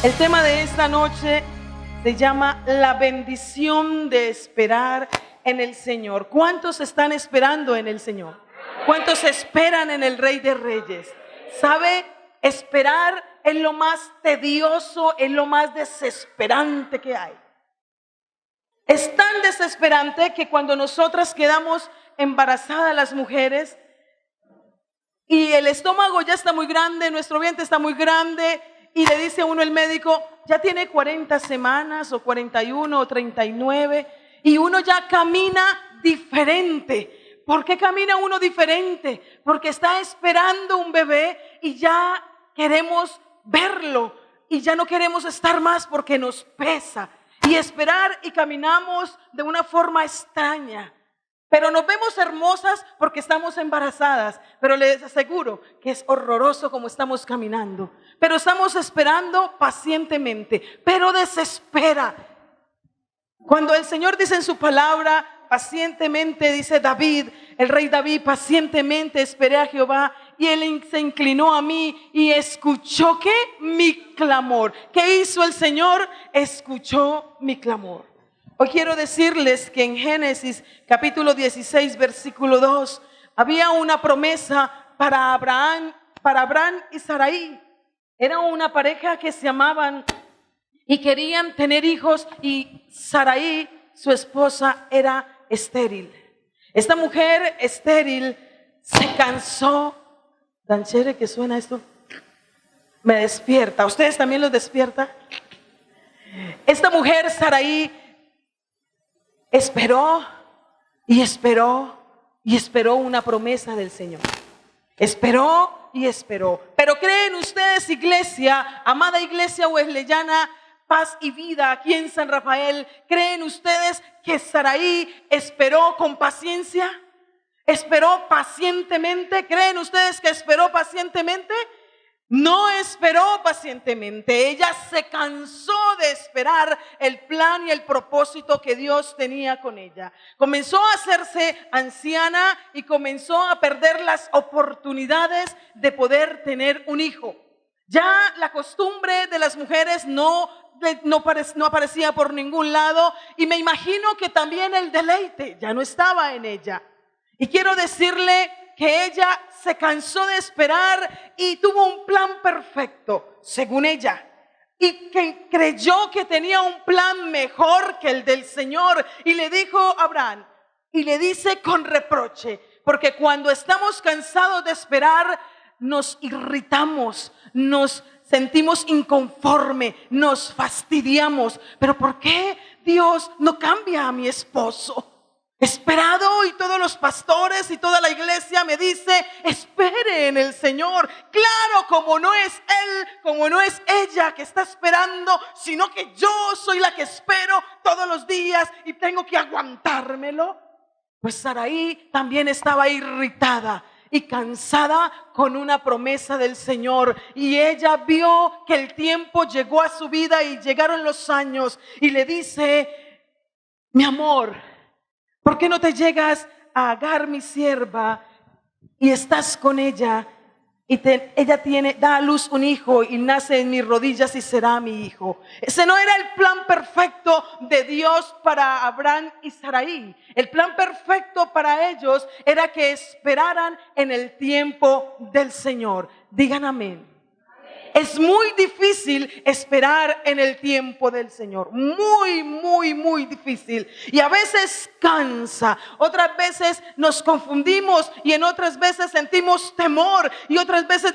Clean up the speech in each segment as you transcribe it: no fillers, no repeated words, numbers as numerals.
El tema de esta noche se llama la bendición de esperar en el Señor. ¿Cuántos están esperando en el Señor? ¿Cuántos esperan en el Rey de Reyes? ¿Sabe? Esperar es lo más tedioso, es lo más desesperante que hay. Es tan desesperante que cuando nosotras quedamos embarazadas las mujeres y el estómago ya está muy grande, nuestro vientre está muy grande, y le dice a uno el médico, ya tiene 40 semanas o 41 o 39 y uno ya camina diferente. ¿Por qué camina uno diferente? Porque está esperando un bebé y ya queremos verlo y ya no queremos estar más porque nos pesa. Y esperar y caminamos de una forma extraña. Pero nos vemos hermosas porque estamos embarazadas. Pero les aseguro que es horroroso como estamos caminando. Pero estamos esperando pacientemente. Pero desespera. Cuando el Señor dice en su palabra, pacientemente, dice David, el rey David, pacientemente esperé a Jehová y Él se inclinó a mí y escuchó, ¿qué? Mi clamor. ¿Qué hizo el Señor? Escuchó mi clamor. Hoy quiero decirles que en Génesis capítulo 16 versículo 2 había una promesa para Abraham y Sarai. Era una pareja que se amaban y querían tener hijos, y Sarai, su esposa, era estéril. Esta mujer estéril se cansó. Tan chévere que suena esto. Me despierta. ¿A ustedes también los despierta? Esta mujer, Sarai, esperó y esperó y esperó una promesa del Señor. Esperó y esperó. Pero ¿creen ustedes, iglesia, amada iglesia wesleyana, Paz y Vida aquí en San Rafael, creen ustedes que Sarai esperó con paciencia? ¿Esperó pacientemente? ¿Creen ustedes que esperó pacientemente? No esperó pacientemente. Ella se cansó de esperar el plan y el propósito que Dios tenía con ella. Comenzó a hacerse anciana y comenzó a perder las oportunidades de poder tener un hijo. Ya la costumbre de las mujeres no aparecía por ningún lado, y me imagino que también el deleite ya no estaba en ella. Y quiero decirle que ella se cansó de esperar y tuvo un plan perfecto, según ella, y que creyó que tenía un plan mejor que el del Señor, y le dijo a Abraham, y le dice con reproche, porque cuando estamos cansados de esperar, nos irritamos, nos sentimos inconforme, nos fastidiamos. Pero ¿por qué Dios no cambia a mi esposo? Esperado, y todos los pastores y toda la iglesia me dice, espere en el Señor. Claro, como no es él, como no es ella que está esperando, sino que yo soy la que espero todos los días y tengo que aguantármelo. Pues Sarai también estaba irritada y cansada con una promesa del Señor, y ella vio que el tiempo llegó a su vida y llegaron los años, y le dice, mi amor, ¿por qué no te llegas a Agar, mi sierva, y estás con ella? Y ella da a luz un hijo y nace en mis rodillas y será mi hijo. Ese no era el plan perfecto de Dios para Abraham y Sarai. El plan perfecto para ellos era que esperaran en el tiempo del Señor. Digan amén. Es muy difícil esperar en el tiempo del Señor. Muy, muy, muy difícil. Y a veces cansa. Otras veces nos confundimos y en otras veces sentimos temor. Y otras veces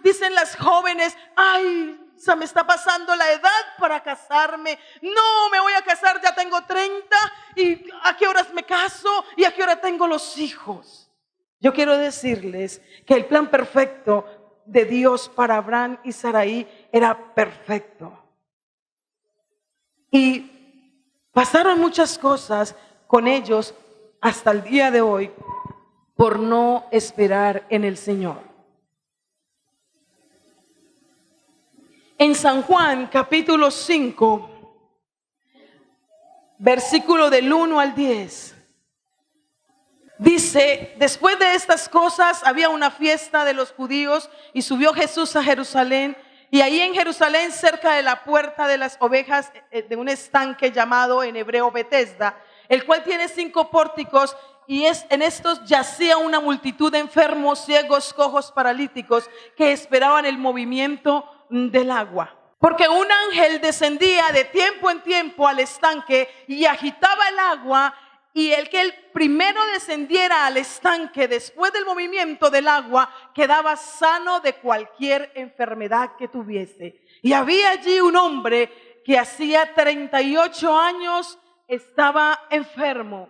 dicen las jóvenes, ay, se me está pasando la edad para casarme. No, me voy a casar, ya tengo 30. ¿Y a qué horas me caso? ¿Y a qué hora tengo los hijos? Yo quiero decirles que el plan perfecto de Dios para Abraham y Sarai era perfecto. Y pasaron muchas cosas con ellos hasta el día de hoy por no esperar en el Señor. En San Juan capítulo 5, versículo del 1 al 10. Dice, después de estas cosas había una fiesta de los judíos y subió Jesús a Jerusalén, Y ahí en Jerusalén, cerca de la puerta de las ovejas, de un estanque llamado en hebreo Betesda, el cual tiene 5 pórticos, y en estos yacía una multitud de enfermos, ciegos, cojos, paralíticos, que esperaban el movimiento del agua. Porque un ángel descendía de tiempo en tiempo al estanque y agitaba el agua, y el que el primero descendiera al estanque después del movimiento del agua quedaba sano de cualquier enfermedad que tuviese. Y había allí un hombre que hacía 38 años estaba enfermo.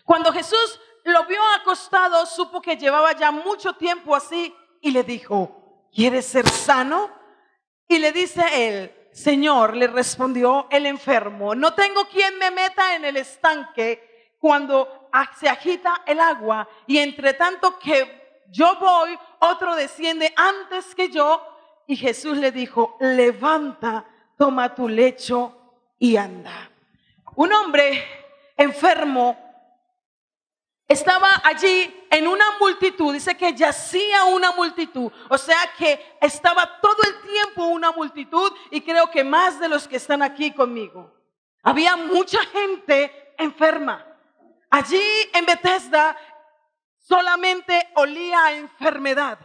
Cuando Jesús lo vio acostado, supo que llevaba ya mucho tiempo así y le dijo: ¿quieres ser sano? Y le dice él: Señor, le respondió el enfermo, no tengo quien me meta en el estanque cuando se agita el agua, y entre tanto que yo voy, otro desciende antes que yo. Y Jesús le dijo: levanta, toma tu lecho y anda. Un hombre enfermo estaba allí en una multitud, dice que yacía una multitud, o sea que estaba todo el tiempo una multitud, y creo que más de los que están aquí conmigo. Había mucha gente enferma. Allí en Betesda solamente olía a enfermedad.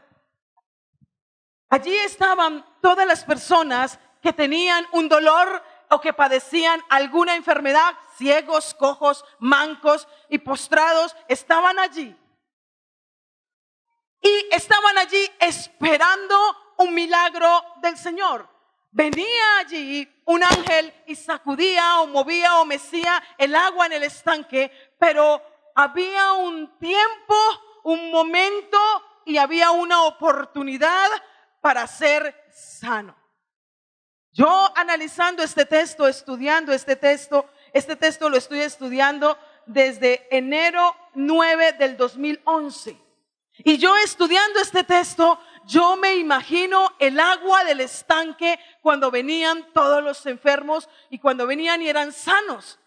Allí estaban todas las personas que tenían un dolor o que padecían alguna enfermedad, ciegos, cojos, mancos y postrados, estaban allí. Y estaban allí esperando un milagro del Señor. Venía allí un ángel y sacudía o movía o mecía el agua en el estanque, pero había un tiempo, un momento y había una oportunidad para ser sano. Yo analizando este texto, estudiando este texto lo estoy estudiando desde enero 9 del 2011. Y yo estudiando este texto, yo me imagino el agua del estanque cuando venían todos los enfermos y cuando venían y eran sanos.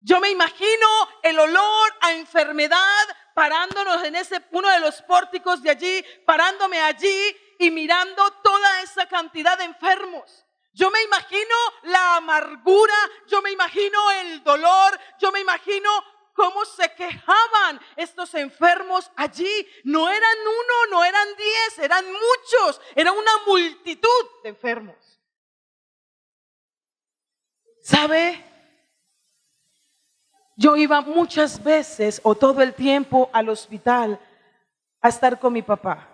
Yo me imagino el olor a enfermedad parándonos en uno de los pórticos de allí, parándome allí y mirando toda esa cantidad de enfermos. Yo me imagino la amargura, yo me imagino el dolor, yo me imagino cómo se quejaban estos enfermos allí. No eran 1, no eran 10, eran muchos, era una multitud de enfermos. ¿Sabe? Yo iba muchas veces o todo el tiempo al hospital a estar con mi papá.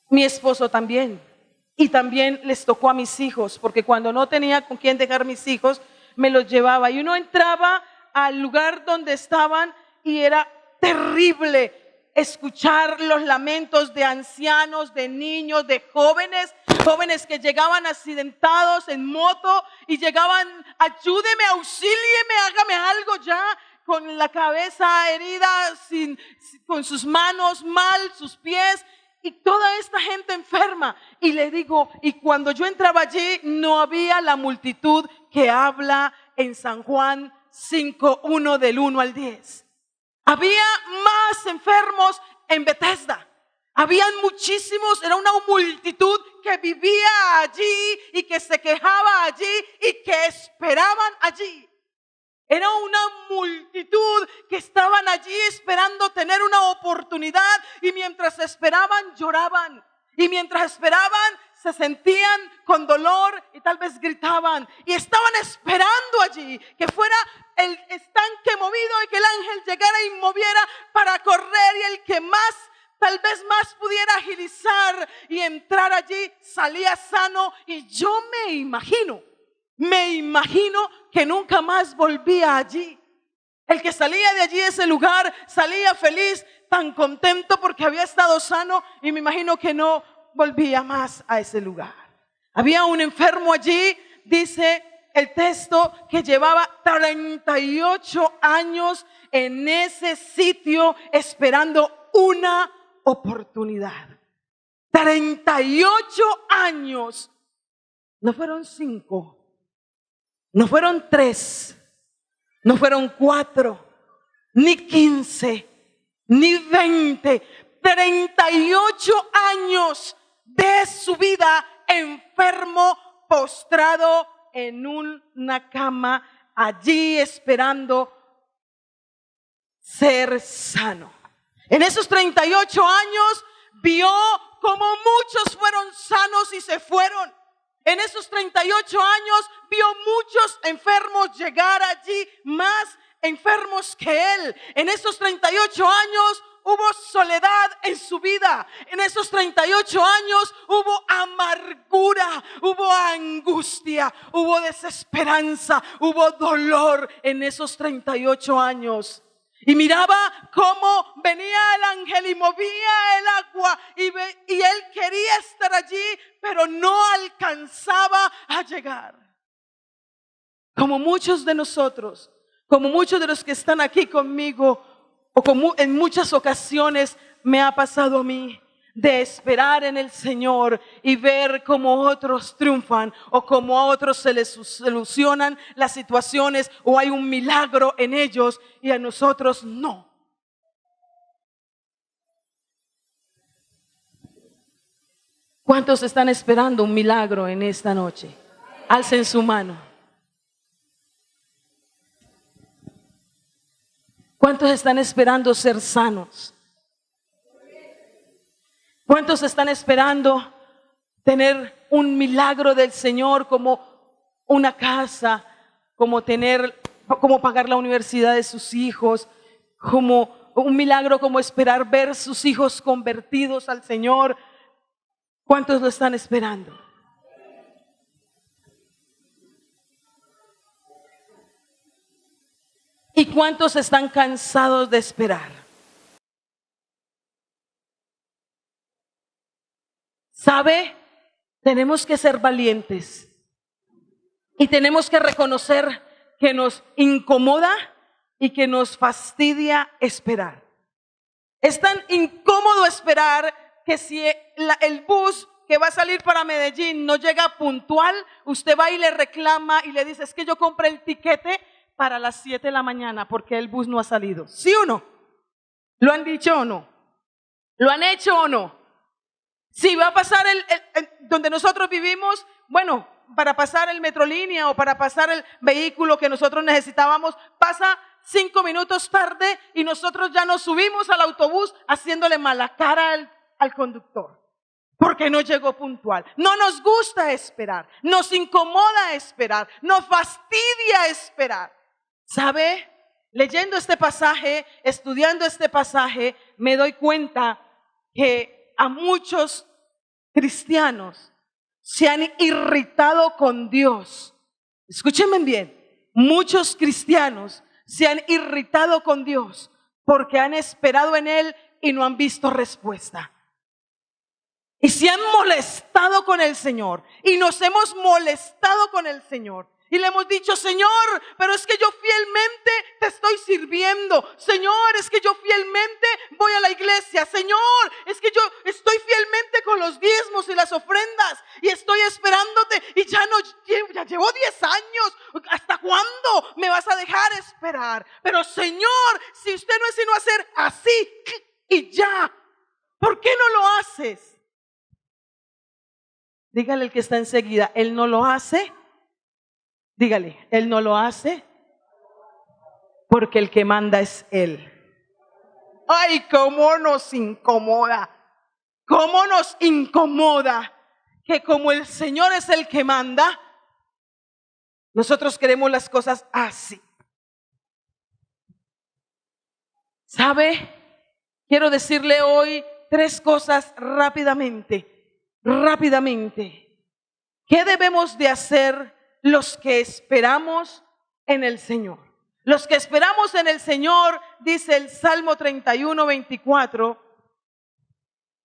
Mi esposo también. Y también les tocó a mis hijos, porque cuando no tenía con quién dejar mis hijos, me los llevaba. Y uno entraba al lugar donde estaban y era terrible escuchar los lamentos de ancianos, de niños, de jóvenes que llegaban accidentados en moto y llegaban: ayúdeme, auxílieme, hágame algo ya, con la cabeza herida, con sus manos mal, sus pies. Y toda esta gente enferma. Y le digo, y cuando yo entraba allí no había la multitud que habla en San Juan 5:1 del 1 al 10. Había más enfermos en Betesda. Habían muchísimos, era una multitud que vivía allí y que se quejaba allí y que esperaban allí. Era una multitud que estaban allí esperando tener una oportunidad, y mientras esperaban lloraban, y mientras esperaban se sentían con dolor y tal vez gritaban, y estaban esperando allí que fuera el estanque movido y que el ángel llegara y moviera para correr, y el que más, tal vez más pudiera agilizar y entrar allí salía sano. Y yo me imagino que nunca más volvía allí. El que salía de allí, de ese lugar, salía feliz, tan contento porque había estado sano, y me imagino que no volvía más a ese lugar. Había un enfermo allí, dice el texto, que llevaba 38 años en ese sitio esperando una oportunidad. 38 años. No fueron 5. No fueron 3, no fueron 4, ni 15, ni 20, 38 años de su vida enfermo, postrado en una cama, allí esperando ser sano. En esos 38 años vio como muchos fueron sanos y se fueron. En esos 38 años vio muchos enfermos llegar allí, más enfermos que él. En esos 38 años hubo soledad en su vida. En esos 38 años hubo amargura, hubo angustia, hubo desesperanza, hubo dolor en esos 38 años. Y miraba cómo venía el ángel y movía el agua y él quería estar allí, pero no alcanzaba a llegar. Como muchos de nosotros, como muchos de los que están aquí conmigo, o como en muchas ocasiones me ha pasado a mí, de esperar en el Señor y ver cómo otros triunfan o cómo a otros se les solucionan las situaciones o hay un milagro en ellos y a nosotros no. ¿Cuántos están esperando un milagro en esta noche? Alcen su mano. ¿Cuántos están esperando ser sanos? ¿Cuántos están esperando tener un milagro del Señor, como una casa, como pagar la universidad de sus hijos, como un milagro, como esperar ver sus hijos convertidos al Señor? ¿Cuántos lo están esperando? ¿Y cuántos están cansados de esperar? ¿Sabe? Tenemos que ser valientes y tenemos que reconocer que nos incomoda y que nos fastidia esperar. Es tan incómodo esperar que si el bus que va a salir para Medellín no llega puntual, usted va y le reclama y le dice: es que yo compré el tiquete para las 7 de la mañana porque el bus no ha salido. ¿Sí o no? ¿Lo han dicho o no? ¿Lo han hecho o no? Si va a pasar donde nosotros vivimos, bueno, para pasar el Metrolínea o para pasar el vehículo que nosotros necesitábamos, pasa 5 minutos tarde y nosotros ya nos subimos al autobús haciéndole mala cara al conductor porque no llegó puntual. No nos gusta esperar, nos incomoda esperar, nos fastidia esperar. ¿Sabe? Leyendo este pasaje, estudiando este pasaje, me doy cuenta que a muchos cristianos se han irritado con Dios. Escúchenme bien, muchos cristianos se han irritado con Dios porque han esperado en Él y no han visto respuesta. Y se han molestado con el Señor y nos hemos molestado con el Señor. Y le hemos dicho: Señor, pero es que yo fielmente te estoy sirviendo. Señor, es que yo fielmente voy a la iglesia. Señor, es que yo estoy fielmente con los diezmos y las ofrendas. Y estoy esperándote y ya llevo 10 años. ¿Hasta cuándo me vas a dejar esperar? Pero Señor, si usted no es sino hacer así y ya, ¿por qué no lo haces? Dígale al que está enseguida: Él no lo hace. Dígale: Él no lo hace porque el que manda es Él. Ay, cómo nos incomoda. Cómo nos incomoda que como el Señor es el que manda, nosotros queremos las cosas así. ¿Sabe? Quiero decirle hoy 3 cosas rápidamente. ¿Qué debemos de hacer los que esperamos en el Señor? Los que esperamos en el Señor, dice el Salmo 31, 24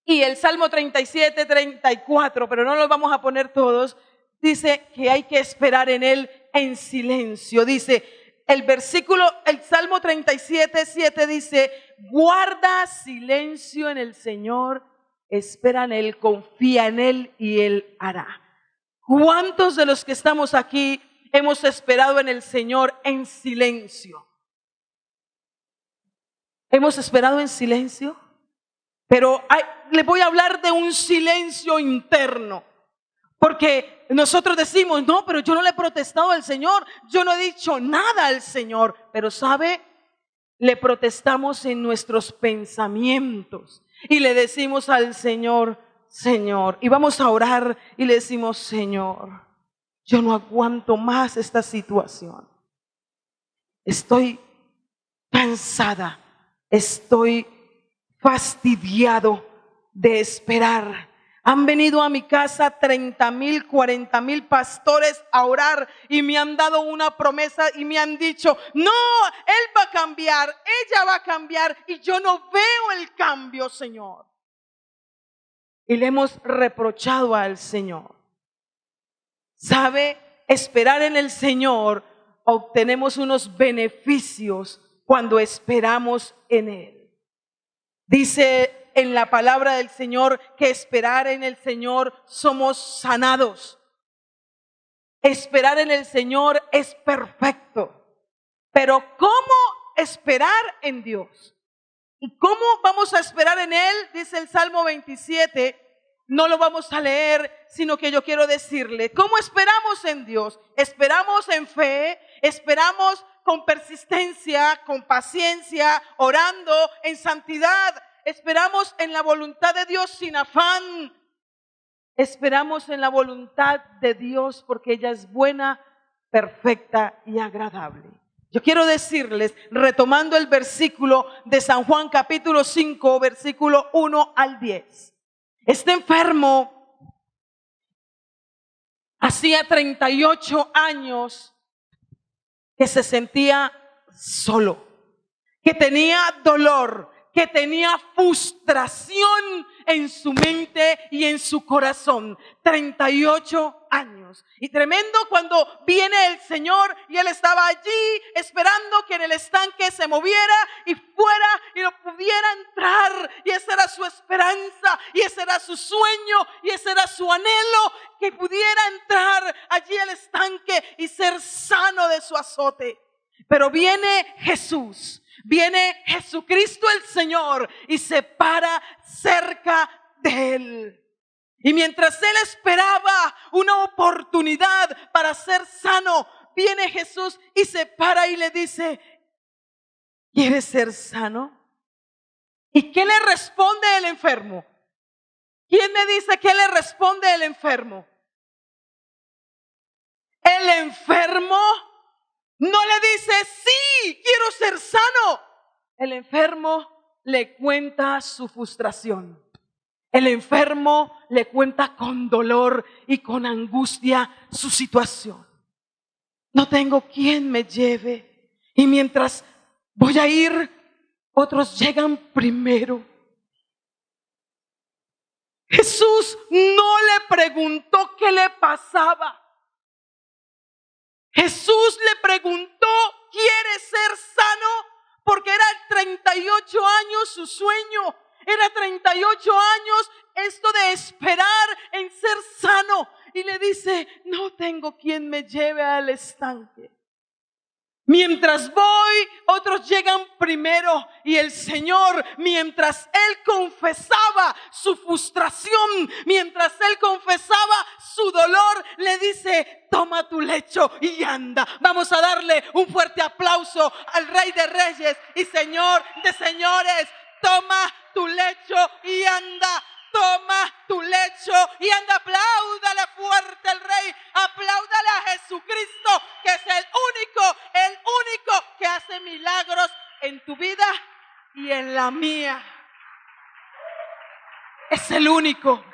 y el Salmo 37, 34, pero no los vamos a poner todos. Dice que hay que esperar en Él en silencio. Dice el Salmo 37, 7 dice: guarda silencio en el Señor, espera en Él, confía en Él y Él hará. ¿Cuántos de los que estamos aquí hemos esperado en el Señor en silencio? ¿Hemos esperado en silencio? Pero les voy a hablar de un silencio interno. Porque nosotros decimos, no, pero yo no le he protestado al Señor, yo no he dicho nada al Señor. Pero ¿sabe? Le protestamos en nuestros pensamientos y le decimos al Señor, Señor, y vamos a orar y le decimos, Señor, yo no aguanto más esta situación. Estoy cansada, estoy fastidiado de esperar. Han venido a mi casa 30,000, 40,000 pastores a orar y me han dado una promesa y me han dicho, no, él va a cambiar, ella va a cambiar y yo no veo el cambio, Señor. Y le hemos reprochado al Señor. ¿Sabe? Esperar en el Señor, obtenemos unos beneficios cuando esperamos en Él. Dice en la palabra del Señor que esperar en el Señor somos sanados. Esperar en el Señor es perfecto. Pero ¿cómo esperar en Dios? ¿Y cómo vamos a esperar en Él? Dice el Salmo 27. No lo vamos a leer, sino que yo quiero decirle, ¿cómo esperamos en Dios? Esperamos en fe, esperamos con persistencia, con paciencia, orando en santidad. Esperamos en la voluntad de Dios sin afán. Esperamos en la voluntad de Dios porque ella es buena, perfecta y agradable. Yo quiero decirles, retomando el versículo de San Juan capítulo 5, versículo 1 al 10. Este enfermo hacía 38 años que se sentía solo, que tenía dolor, que tenía frustración en su mente y en su corazón. 38 años. Y tremendo cuando viene el Señor y Él estaba allí esperando que en el estanque se moviera y fuera y lo pudiera entrar. Y esa era su esperanza y ese era su sueño y ese era su anhelo, que pudiera entrar allí al estanque y ser sano de su azote. Pero viene Jesús. Viene Jesucristo el Señor y se para cerca de Él. Y mientras Él esperaba una oportunidad para ser sano, viene Jesús y se para y le dice, ¿quieres ser sano? ¿Y qué le responde el enfermo? ¿Quién me dice qué le responde el enfermo? El enfermo no le dice, sí, quiero ser sano. El enfermo le cuenta su frustración. El enfermo le cuenta con dolor y con angustia su situación. No tengo quien me lleve. Y mientras voy a ir, otros llegan primero. Jesús no le preguntó qué le pasaba. Jesús le preguntó, ¿quiere ser sano? Porque era 38 años su sueño. Era 38 años esto de esperar en ser sano. Y le dice, no tengo quien me lleve al estanque. Mientras voy, otros llegan primero. Y el Señor, mientras Él confesaba su frustración, mientras Él confesaba su dolor, le dice, toma tu lecho y anda. Vamos a darle un fuerte aplauso al Rey de Reyes y Señor de Señores. Toma tu lecho y anda. Toma tu lecho y anda. Apláudale fuerte al Rey. Apláudale a Jesucristo, que es el único que hace milagros en tu vida y en la mía. Es el único.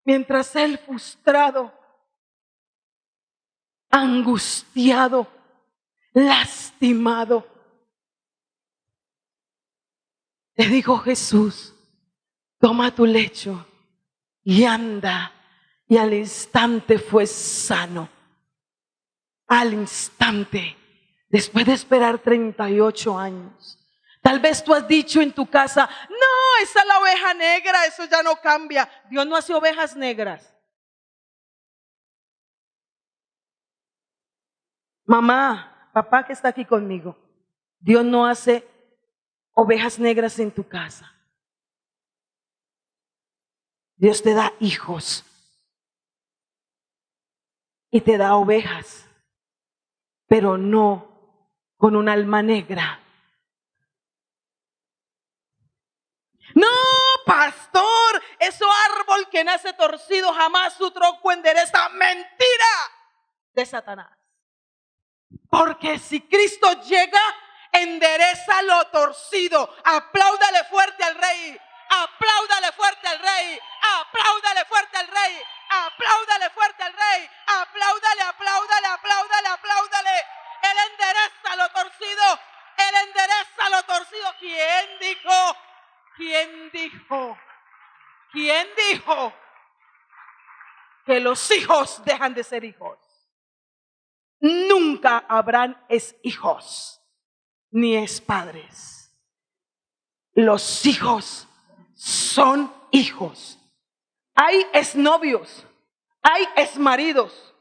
Mientras Él frustrado, angustiado, lastimado, le dijo Jesús, toma tu lecho y anda. Y al instante fue sano. Al instante. Después de esperar 38 años. Tal vez tú has dicho en tu casa, no, esa es la oveja negra, eso ya no cambia. Dios no hace ovejas negras. Mamá, papá que está aquí conmigo, Dios no hace ovejas negras en tu casa. Dios te da hijos y te da ovejas, pero no con un alma negra. No, pastor, ese árbol que nace torcido jamás su tronco endereza. Mentira de Satanás. Porque si Cristo llega, endereza lo torcido. Apláudale fuerte al Rey. Apláudale fuerte al Rey. Apláudale fuerte al Rey. Apláudale fuerte al Rey. Apláudale, apláudale, apláudale, apláudale. Él endereza lo torcido. Él endereza lo torcido. ¿Quién dijo? ¿Quién dijo? ¿Quién dijo que los hijos dejan de ser hijos? Nunca habrán hijos, ni padres. Los hijos son hijos. Hay exnovios, hay exmaridos,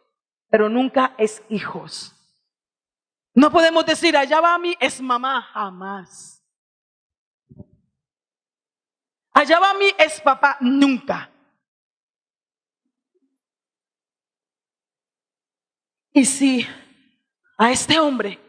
pero nunca hijos. No podemos decir, allá va mi exmamá, jamás. Allá va mi expapá, nunca. Y si a este hombre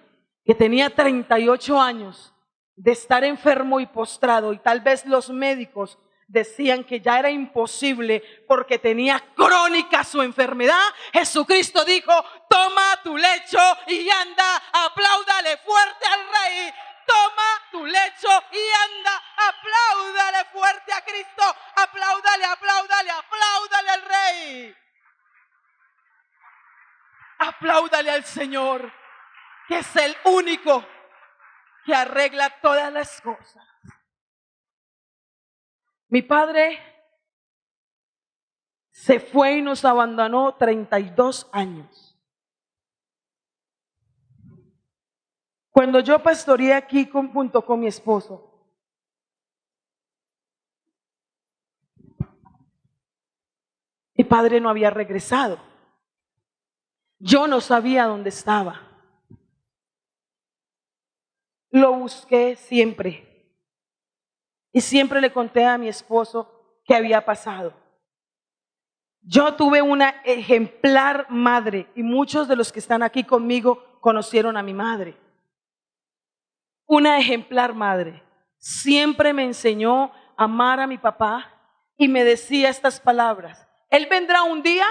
que tenía 38 años de estar enfermo y postrado, y tal vez los médicos decían que ya era imposible porque tenía crónica su enfermedad, Jesucristo dijo, toma tu lecho y anda. Apláudale fuerte al Rey. Toma tu lecho y anda. Apláudale fuerte a Cristo. Apláudale, apláudale, apláudale al Rey. Apláudale al Señor, que es el único que arregla todas las cosas. Mi padre se fue y nos abandonó 32 años. Cuando yo pastoreé aquí junto con mi esposo, mi padre no había regresado. Yo no sabía dónde estaba. Lo busqué siempre. Y siempre le conté a mi esposo qué había pasado. Yo tuve una ejemplar madre y muchos de los que están aquí conmigo conocieron a mi madre. Una ejemplar madre. Siempre me enseñó a amar a mi papá y me decía estas palabras. Él vendrá un día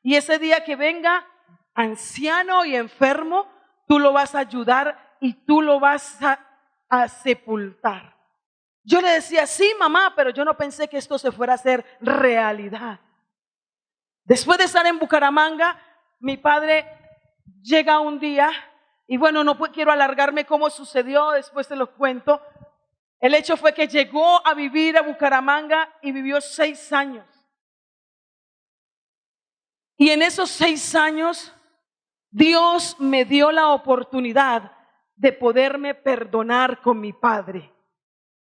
y ese día que venga, anciano y enfermo, tú lo vas a ayudar y tú lo vas a sepultar. Yo le decía, sí, mamá, pero yo no pensé que esto se fuera a hacer realidad. Después de estar en Bucaramanga, mi padre llega un día, y bueno, no quiero alargarme cómo sucedió, después te lo cuento. El hecho fue que llegó a vivir a Bucaramanga y vivió 6 años. Y en esos 6 años, Dios me dio la oportunidad de poderme perdonar con mi padre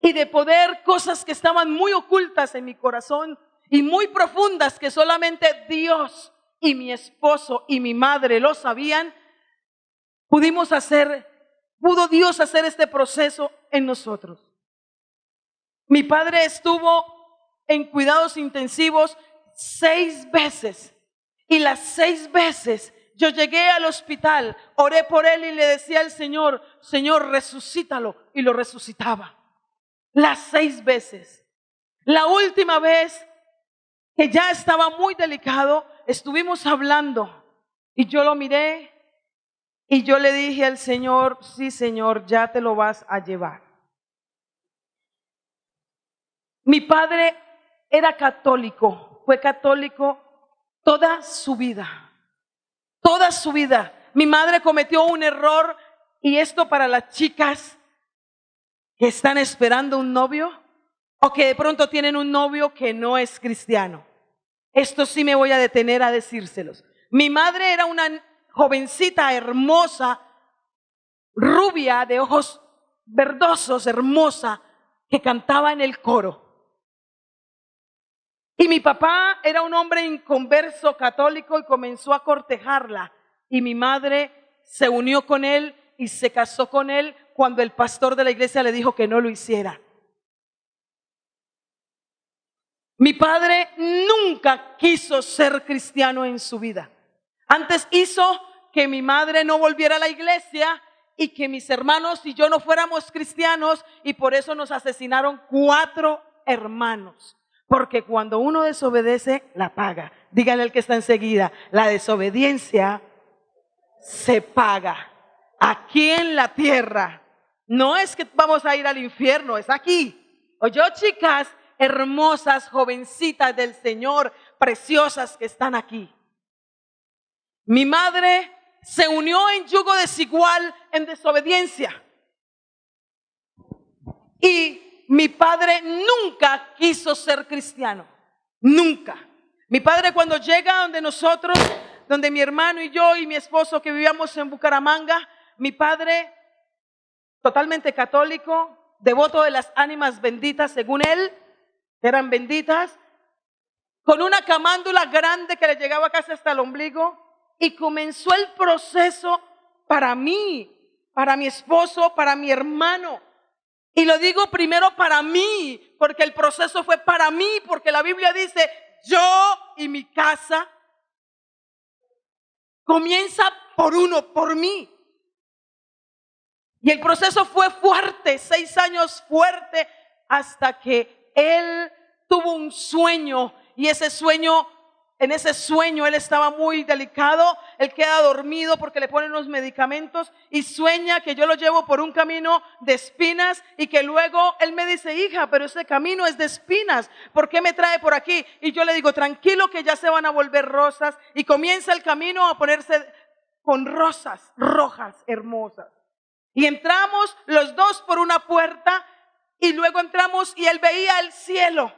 y de poder cosas que estaban muy ocultas en mi corazón y muy profundas que solamente Dios y mi esposo y mi madre lo sabían. Pudo Dios hacer este proceso en nosotros. Mi padre estuvo en cuidados intensivos 6 veces y las 6 veces yo llegué al hospital, oré por él y le decía al Señor, Señor, resucítalo, y lo resucitaba. Las 6 veces. La última vez que ya estaba muy delicado, estuvimos hablando y yo lo miré y yo le dije al Señor, sí, Señor, ya te lo vas a llevar. Mi padre era católico, fue católico toda su vida. Toda su vida. Mi madre cometió un error, y esto para las chicas que están esperando un novio o que de pronto tienen un novio que no es cristiano. Esto sí me voy a detener a decírselos. Mi madre era una jovencita hermosa, rubia, de ojos verdosos, hermosa, que cantaba en el coro. Y mi papá era un hombre inconverso católico y comenzó a cortejarla. Y mi madre se unió con él y se casó con él cuando el pastor de la iglesia le dijo que no lo hiciera. Mi padre nunca quiso ser cristiano en su vida. Antes hizo que mi madre no volviera a la iglesia y que mis hermanos y yo no fuéramos cristianos, y por eso nos asesinaron 4 hermanos. Porque cuando uno desobedece, la paga. Díganle al que está enseguida, la desobediencia se paga. Aquí en la tierra. No es que vamos a ir al infierno, es aquí. Oye, chicas hermosas, jovencitas del Señor, preciosas que están aquí. Mi madre se unió en yugo desigual, en desobediencia. Y mi padre nunca quiso ser cristiano. Nunca. Mi padre, cuando llega donde nosotros, donde mi hermano y yo y mi esposo que vivíamos en Bucaramanga, mi padre, totalmente católico, devoto de las ánimas benditas, según él, eran benditas, con una camándula grande que le llegaba casi hasta el ombligo, y comenzó el proceso para mí, para mi esposo, para mi hermano. Y lo digo primero para mí, porque el proceso fue para mí, porque la Biblia dice, yo y mi casa, comienza por uno, por mí. Y el proceso fue fuerte, 6 años fuerte, hasta que él tuvo un sueño, y ese sueño, en ese sueño él estaba muy delicado, él queda dormido porque le ponen los medicamentos y sueña que yo lo llevo por un camino de espinas, y que luego él me dice, hija, pero ese camino es de espinas, ¿por qué me trae por aquí? Y yo le digo, tranquilo que ya se van a volver rosas, y comienza el camino a ponerse con rosas rojas hermosas. Y entramos los dos por una puerta, y luego entramos y él veía el cielo.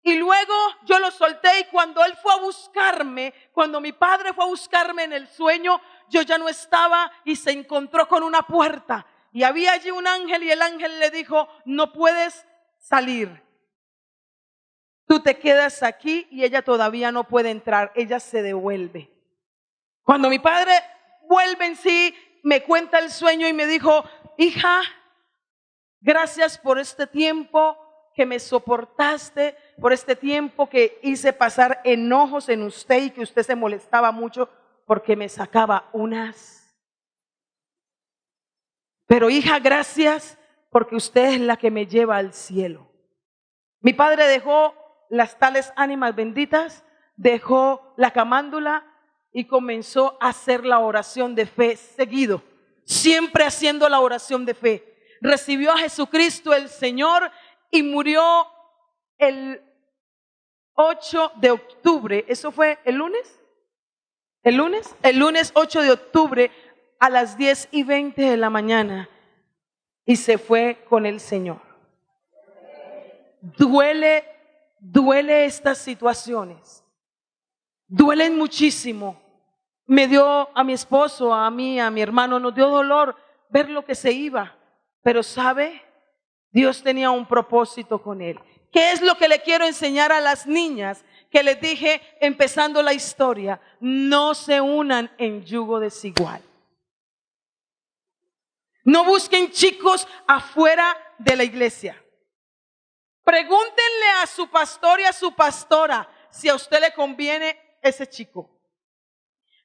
Y luego yo lo solté, y cuando él fue a buscarme, cuando mi padre fue a buscarme en el sueño, yo ya no estaba, y se encontró con una puerta. Y había allí un ángel, y el ángel le dijo, no puedes salir. Tú te quedas aquí, y ella todavía no puede entrar, ella se devuelve. Cuando mi padre vuelve en sí, me cuenta el sueño y me dijo, hija, gracias por este tiempo que me soportaste, por este tiempo que hice pasar enojos en usted y que usted se molestaba mucho porque me sacaba unas. Pero hija, gracias porque usted es la que me lleva al cielo. Mi padre dejó las tales ánimas benditas, dejó la camándula y comenzó a hacer la oración de fe seguido, siempre haciendo la oración de fe. Recibió a Jesucristo el Señor y murió el 8 de octubre. ¿Eso fue el lunes? ¿El lunes? El lunes 8 de octubre a las 10:20 de la mañana, y se fue con el Señor. Duele estas situaciones. Duelen muchísimo. Me dio a mi esposo, a mí, a mi hermano, nos dio dolor ver lo que se iba. Pero ¿sabe? Dios tenía un propósito con él. ¿Qué es lo que le quiero enseñar a las niñas que les dije empezando la historia? No se unan en yugo desigual. No busquen chicos afuera de la iglesia. Pregúntenle a su pastor y a su pastora si a usted le conviene ese chico.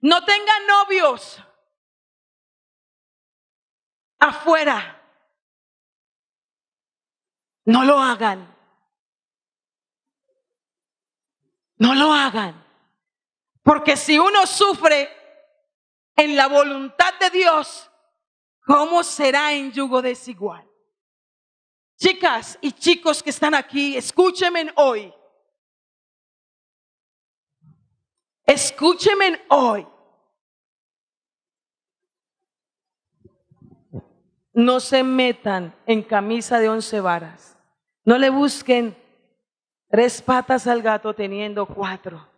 No tengan novios afuera. No lo hagan. No lo hagan. Porque si uno sufre en la voluntad de Dios, ¿cómo será en yugo desigual? Chicas y chicos que están aquí, escúchenme hoy. Escúchenme hoy. No se metan en camisa de 11 varas. No le busquen 3 patas al gato teniendo 4.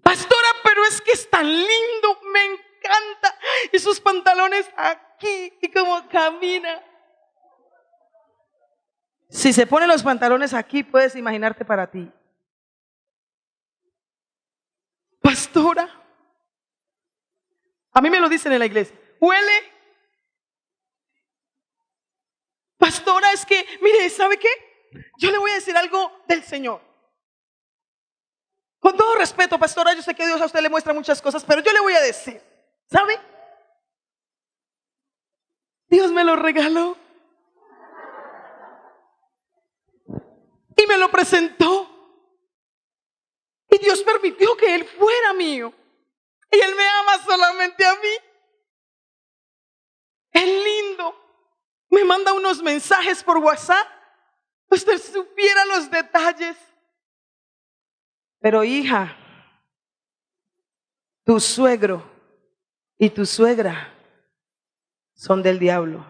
Pastora, pero es que es tan lindo, me encanta. Y sus pantalones aquí y cómo camina. Si se ponen los pantalones aquí, puedes imaginarte para ti. Pastora, a mí me lo dicen en la iglesia. ¿Huele? Pastora, es que, mire, ¿sabe qué? yo le voy a decir algo del Señor. Con todo respeto, pastora, yo sé que Dios a usted le muestra muchas cosas, pero yo le voy a decir, ¿sabe? Dios me lo regaló y me lo presentó. Y Dios permitió que Él fuera mío. Y Él me ama solamente a mí. Es lindo. Me manda unos mensajes por WhatsApp. Usted supiera los detalles. Pero hija, tu suegro y tu suegra son del diablo.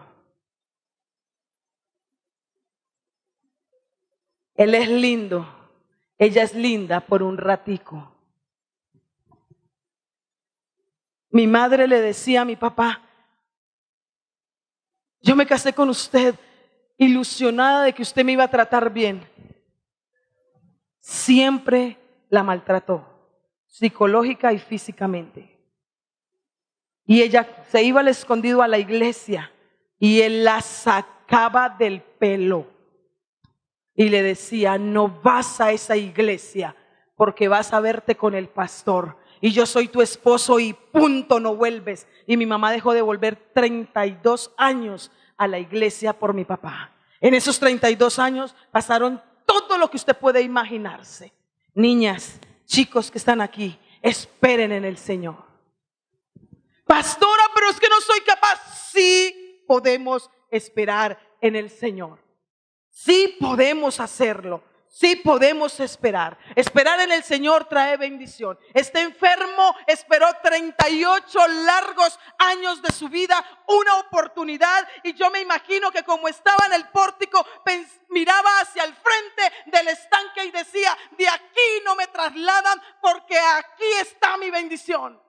Él es lindo, ella es linda por un ratico. Mi madre le decía a mi papá, yo me casé con usted ilusionada de que usted me iba a tratar bien. Siempre la maltrató, psicológica y físicamente. Y ella se iba al escondido a la iglesia y él la sacaba del pelo y le decía, no vas a esa iglesia porque vas a verte con el pastor y yo soy tu esposo y punto, no vuelves. Y mi mamá dejó de volver 32 años a la iglesia por mi papá. En esos 32 años pasaron todo lo que usted puede imaginarse. Niñas, chicos que están aquí, esperen en el Señor. Pastora, pero es que no soy capaz. Sí podemos esperar en el Señor. Sí podemos hacerlo. Sí podemos esperar. Esperar en el Señor trae bendición. Este enfermo esperó 38 largos años de su vida, una oportunidad. Y yo me imagino que como estaba en el pórtico, miraba hacia el frente del estanque y decía, de aquí no me trasladan porque aquí está mi bendición.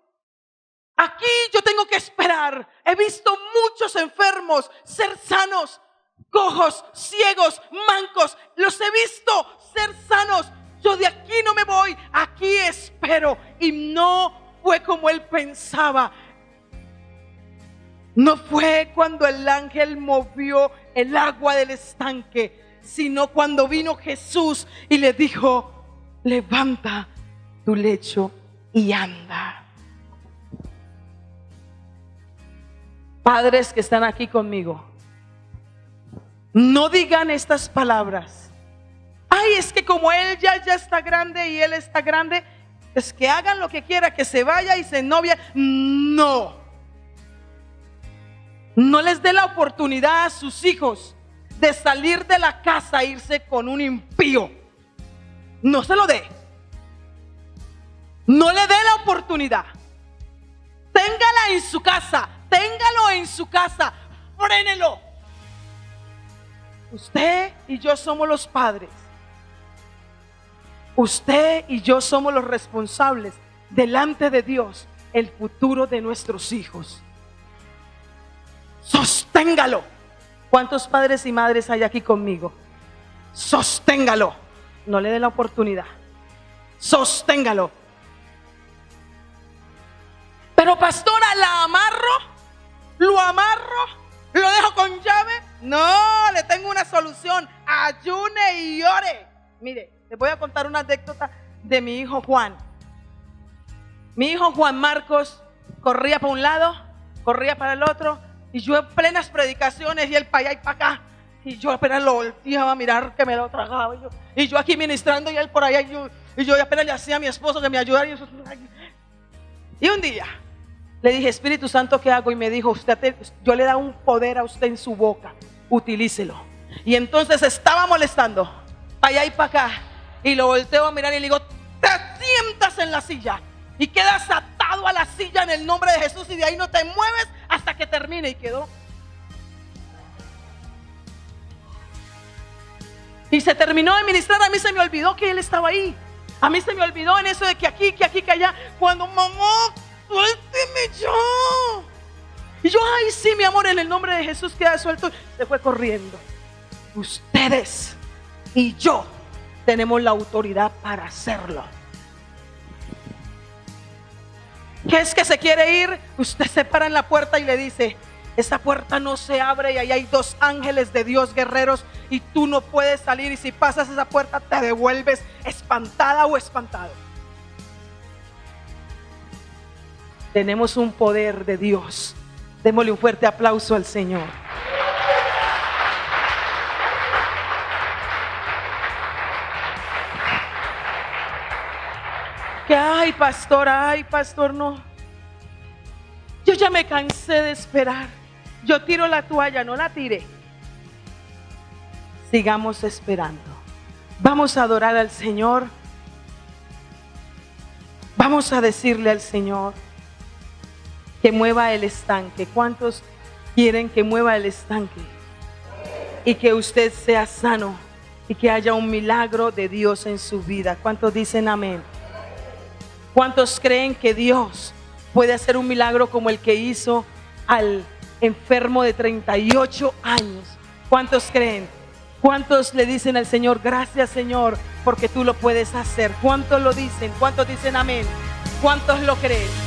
Aquí yo tengo que esperar. He visto muchos enfermos ser sanos, cojos, ciegos, mancos. Los he visto ser sanos. Yo de aquí no me voy, aquí espero. Y no fue como él pensaba. No fue cuando el ángel movió el agua del estanque, sino cuando vino Jesús y le dijo, levanta tu lecho y anda. Padres que están aquí conmigo, no digan estas palabras. Ay, es que como él ya está grande y él está grande, es que hagan lo que quiera, que se vaya y se novia. No. No les dé la oportunidad a sus hijos de salir de la casa e irse con un impío. No se lo dé. No le dé la oportunidad. Téngala en su casa. Téngalo en su casa. Frénelo. Usted y yo somos los padres. Usted y yo somos los responsables delante de Dios el futuro de nuestros hijos. Sosténgalo. ¿Cuántos padres y madres hay aquí conmigo? Sosténgalo. No le dé la oportunidad. Sosténgalo. Pero pastora, ¿la amarro? ¿Lo amarro? ¿Lo dejo con llave? No, le tengo una solución. Ayune y ore. Mire, les voy a contar una anécdota de mi hijo Juan. Mi hijo Juan Marcos corría para un lado, corría para el otro, y yo en plenas predicaciones y él para allá y para acá. Y yo apenas lo volteaba a mirar que me lo tragaba. Y yo aquí ministrando y él por allá. Y yo apenas le hacía a mi esposo que me ayudara. Y un día le dije, Espíritu Santo, ¿qué hago? Y me dijo, yo le da un poder a usted en su boca, utilícelo. Y entonces estaba molestando para allá y para acá. Y lo volteo a mirar y le digo, te sientas en la silla y quedas atado a la silla en el nombre de Jesús y de ahí no te mueves hasta que termine. Y quedó. Y se terminó de ministrar. A mí se me olvidó que él estaba ahí. A mí se me olvidó en eso de que aquí, que allá. Cuando mamá, suélteme yo. Y yo, ay sí, mi amor, en el nombre de Jesús queda suelto. Se fue corriendo. Ustedes y yo tenemos la autoridad para hacerlo. ¿Qué es que se quiere ir? Usted se para en la puerta y le dice, esa puerta no se abre y ahí hay 2 ángeles de Dios guerreros y tú no puedes salir, y si pasas esa puerta te devuelves espantada o espantado. Tenemos un poder de Dios. Démosle un fuerte aplauso al Señor. Que ay, pastor, no. Yo ya me cansé de esperar. Yo tiro la toalla, no la tiré. Sigamos esperando. Vamos a adorar al Señor. Vamos a decirle al Señor que mueva el estanque. ¿Cuántos quieren que mueva el estanque? Y que usted sea sano y que haya un milagro de Dios en su vida. ¿Cuántos dicen amén? ¿Cuántos creen que Dios puede hacer un milagro como el que hizo al enfermo de 38 años? ¿Cuántos creen? ¿Cuántos le dicen al Señor, gracias Señor, porque tú lo puedes hacer? ¿Cuántos lo dicen? ¿Cuántos dicen amén? ¿Cuántos lo creen?